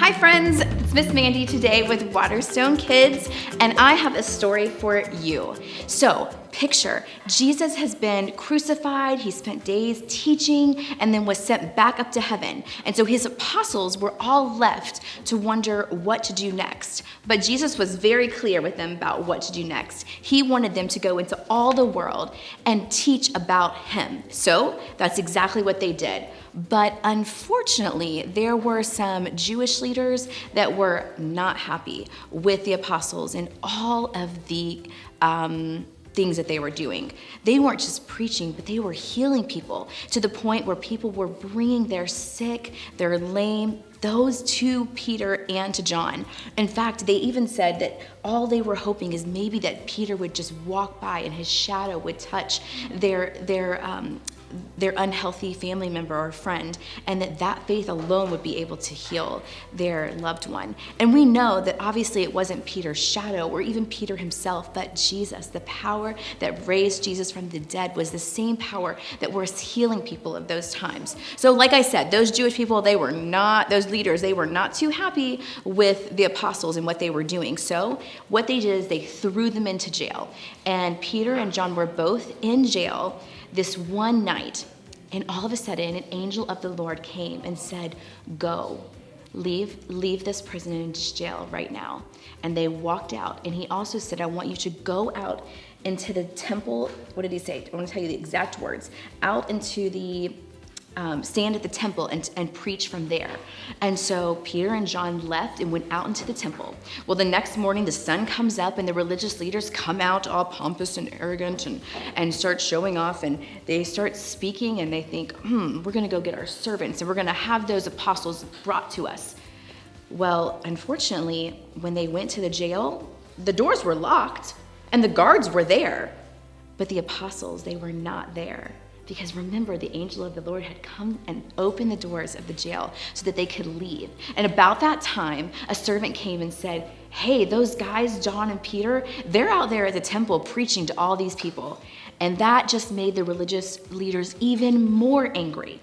Hi friends, it's Miss Mandy today with Waterstone Kids, and I have a story for you. So, picture, Jesus has been crucified, he spent days teaching, and then was sent back up to heaven. And so his apostles were all left to wonder what to do next. But Jesus was very clear with them about what to do next. He wanted them to go into all the world and teach about him. So, that's exactly what they did. But unfortunately, there were some Jewish leaders that were not happy with the apostles and all of the things that they were doing. They weren't just preaching, but they were healing people to the point where people were bringing their sick, their lame, those to Peter and to John. In fact, they even said that all they were hoping is maybe that Peter would just walk by and his shadow would touch their unhealthy family member or friend, and that faith alone would be able to heal their loved one. And we know that obviously it wasn't Peter's shadow or even Peter himself, but Jesus. The power that raised Jesus from the dead was the same power that was healing people of those times. So like I said, those Jewish people, those leaders, they were not too happy with the apostles and what they were doing. So what they did is they threw them into jail. And Peter and John were both in jail this one night, and all of a sudden, an angel of the Lord came and said, "Go, leave this prison and jail right now." And they walked out, and he also said, "I want you to go out into the temple." What did he say? I want to tell you the exact words. Out into the stand at the temple and preach from there. And so Peter and John left and went out into the temple. Well, the next morning the sun comes up and the religious leaders come out all pompous and arrogant and start showing off, and they start speaking, and they think, we're going to go get our servants and we're going to have those apostles brought to us. Well, unfortunately, when they went to the jail, the doors were locked and the guards were there, but the apostles, they were not there. Because remember, the angel of the Lord had come and opened the doors of the jail so that they could leave. And about that time, a servant came and said, "Hey, those guys, John and Peter, they're out there at the temple preaching to all these people." And that just made the religious leaders even more angry,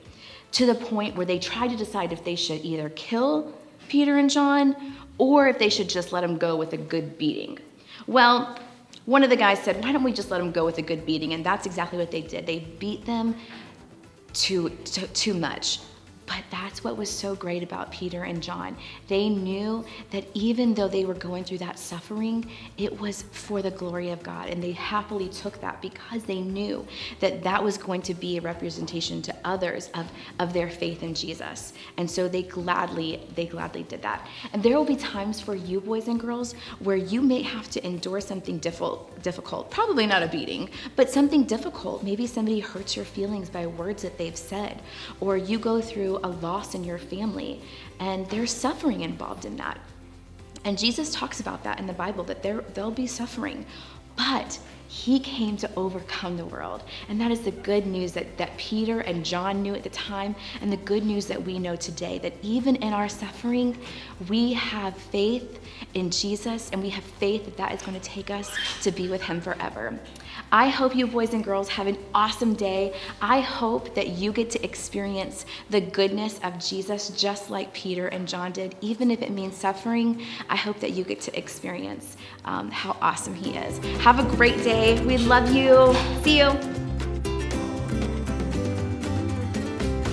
to the point where they tried to decide if they should either kill Peter and John or if they should just let them go with a good beating. Well, one of the guys said, "Why don't we just let them go with a good beating?" And that's exactly what they did. They beat them too much. But that's what was so great about Peter and John. They knew that even though they were going through that suffering, it was for the glory of God. And they happily took that because they knew that that was going to be a representation to others of their faith in Jesus. And so they gladly did that. And there will be times for you, boys and girls, where you may have to endure something difficult. Probably not a beating, but something difficult. Maybe somebody hurts your feelings by words that they've said, or you go through a loss in your family, and there's suffering involved in that. And Jesus talks about that in the Bible, that there'll be suffering, but he came to overcome the world. And that is the good news that Peter and John knew at the time, and the good news that we know today, that even in our suffering, we have faith in Jesus, and we have faith that that is going to take us to be with him forever. I hope you boys and girls have an awesome day. I hope that you get to experience the goodness of Jesus just like Peter and John did. Even if it means suffering, I hope that you get to experience how awesome he is. Have a great day. We love you. See you.